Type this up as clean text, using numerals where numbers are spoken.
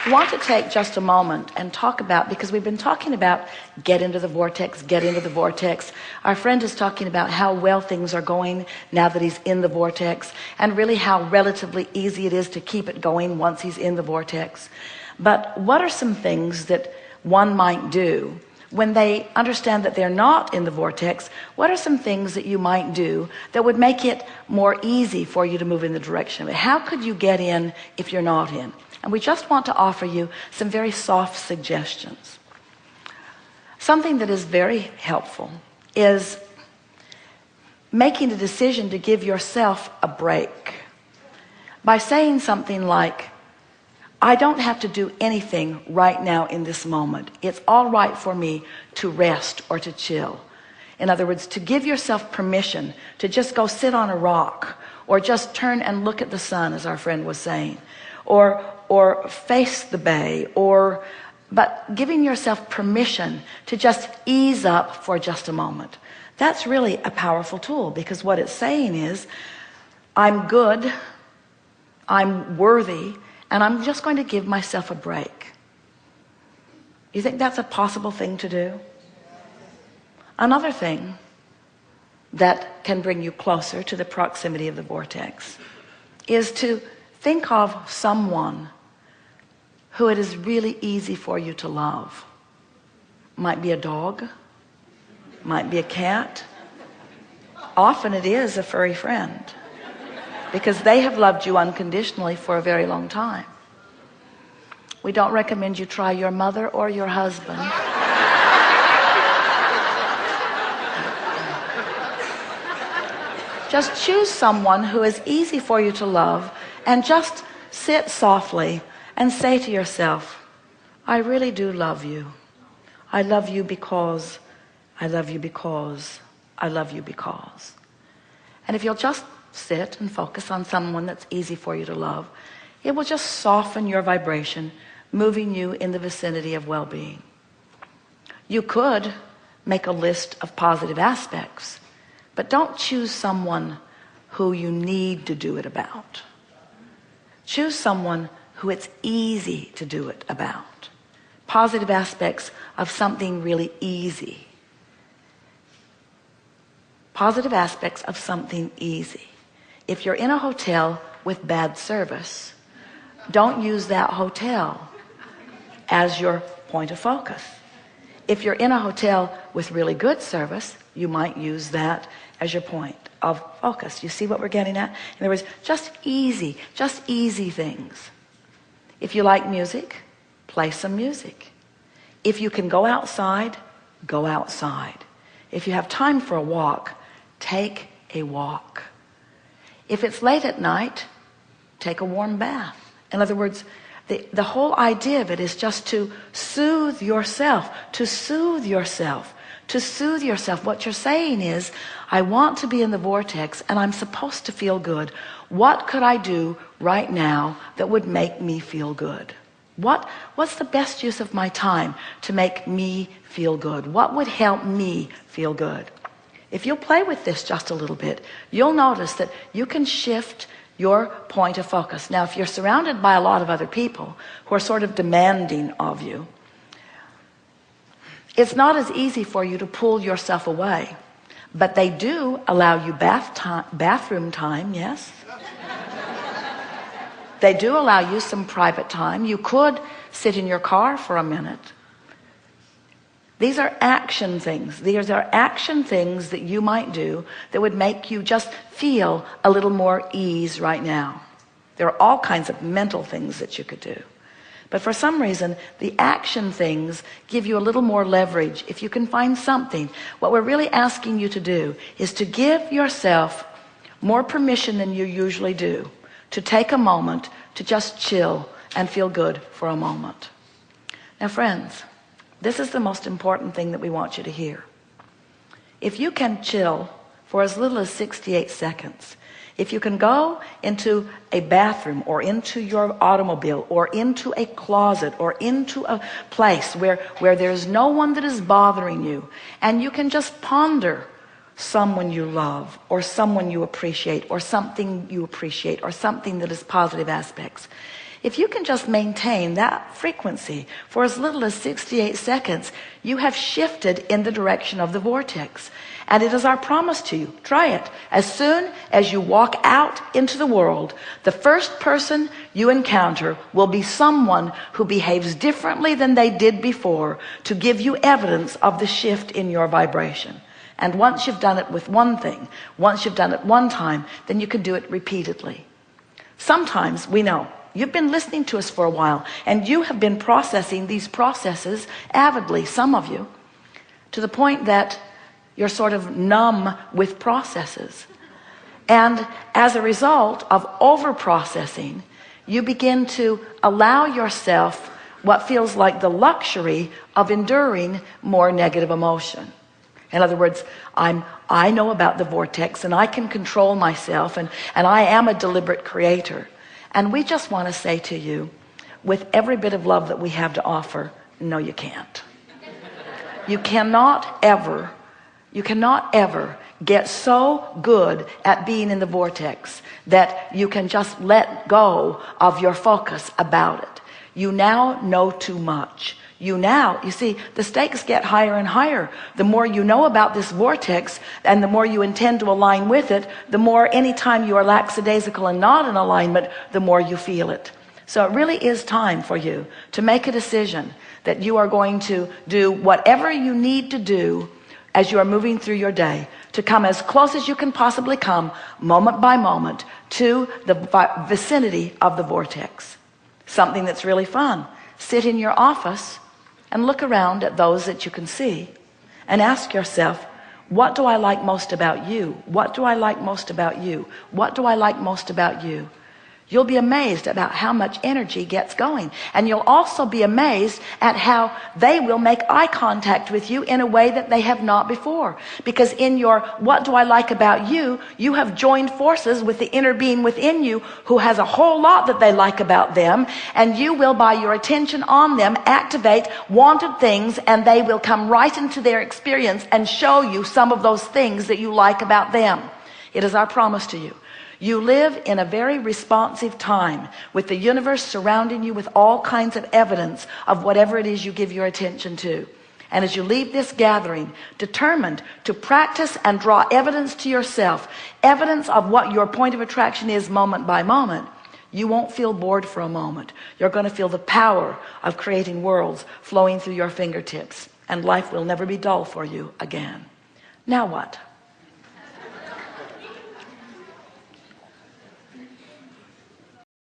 I want to take just a moment and talk about, because we've been talking about get into the vortex, get into the vortex. Our friend is talking about how well things are going now that he's in the vortex, and really how relatively easy it is to keep it going once he's in the vortex. But what are some things that one might do when they understand that they're not in the vortex? What are some things that you might do that would make it more easy for you to move in the direction of it? How could you get in if you're not in? And we just want to offer you some very soft suggestions. Something that is very helpful is making a decision to give yourself a break by saying something like, I don't have to do anything right now in this moment. It's all right for me to rest or to chill. In other words, to give yourself permission to just go sit on a rock, or just turn and look at the sun, as our friend was saying, or face the bay, but giving yourself permission to just ease up for just a moment. That's really a powerful tool, because what it's saying is, I'm good, I'm worthy, and I'm just going to give myself a break. You think that's a possible thing to do? Another thing that can bring you closer to the proximity of the vortex is to think of someone who it is really easy for you to love. Might be a dog, might be a cat. Often it is a furry friend, because they have loved you unconditionally for a very long time. We don't recommend you try your mother or your husband. Just choose someone who is easy for you to love, and just sit softly and say to yourself, I really do love you. I love you because, I love you because, I love you because. And if you'll just sit and focus on someone that's easy for you to love, it will just soften your vibration, moving you in the vicinity of well-being. You could make a list of positive aspects, but don't choose someone who you need to do it about. Choose someone who it's easy to do it about. Positive aspects of something really easy. Positive aspects of something easy. If you're in a hotel with bad service, don't use that hotel as your point of focus. If you're in a hotel with really good service, you might use that as your point of focus. You see what we're getting at? In other words, just easy things. If you like music, play some music. If you can go outside, go outside. If you have time for a walk, take a walk. If it's late at night, take a warm bath. In other words, the whole idea of it is just to soothe yourself, to soothe yourself, to soothe yourself. What you're saying is, I want to be in the vortex and I'm supposed to feel good. What could I do right now that would make me feel good? What's the best use of my time to make me feel good? What would help me feel good? If you'll play with this just a little bit, you'll notice that you can shift your point of focus. Now, if you're surrounded by a lot of other people who are sort of demanding of you, it's not as easy for you to pull yourself away. But they do allow you bathroom time, yes? They do allow you some private time. You could sit in your car for a minute. These are action things. These are action things that you might do that would make you just feel a little more ease right now. There are all kinds of mental things that you could do. But for some reason, the action things give you a little more leverage. If you can find something, what we're really asking you to do is to give yourself more permission than you usually do, to take a moment to just chill and feel good for a moment. Now, friends, this is the most important thing that we want you to hear. If you can chill for as little as 68 seconds, if you can go into a bathroom or into your automobile or into a closet or into a place where there's no one that is bothering you, and you can just ponder someone you love or someone you appreciate or something you appreciate or something that is positive aspects. If you can just maintain that frequency for as little as 68 seconds, you have shifted in the direction of the vortex. And it is our promise to you. Try it. As soon as you walk out into the world, the first person you encounter will be someone who behaves differently than they did before, to give you evidence of the shift in your vibration. And once you've done it with one thing, once you've done it one time, then you can do it repeatedly. Sometimes we know you've been listening to us for a while, and you have been processing these processes avidly, some of you, to the point that you're sort of numb with processes. And as a result of over-processing, you begin to allow yourself what feels like the luxury of enduring more negative emotion. In other words, I know about the vortex, and I can control myself, and I am a deliberate creator. And we just want to say to you, with every bit of love that we have to offer, no, you can't. You cannot ever get so good at being in the vortex that you can just let go of your focus about it. You now know too much. You see, the stakes get higher and higher. The more you know about this vortex, and the more you intend to align with it, the more, anytime you are lackadaisical and not in alignment, the more you feel it. So it really is time for you to make a decision that you are going to do whatever you need to do as you are moving through your day, to come as close as you can possibly come, moment by moment, to the vicinity of the vortex. Something that's really fun. Sit in your office and look around at those that you can see, and ask yourself, what do I like most about you? What do I like most about you? What do I like most about you? You'll be amazed about how much energy gets going. And you'll also be amazed at how they will make eye contact with you in a way that they have not before. Because in your what do I like about you, you have joined forces with the inner being within you who has a whole lot that they like about them. And you will, by your attention on them, activate wanted things, and they will come right into their experience and show you some of those things that you like about them. It is our promise to you. You live in a very responsive time, with the universe surrounding you with all kinds of evidence of whatever it is you give your attention to. And as you leave this gathering, determined to practice and draw evidence to yourself, evidence of what your point of attraction is moment by moment, you won't feel bored for a moment. You're going to feel the power of creating worlds flowing through your fingertips, and life will never be dull for you again. Now what?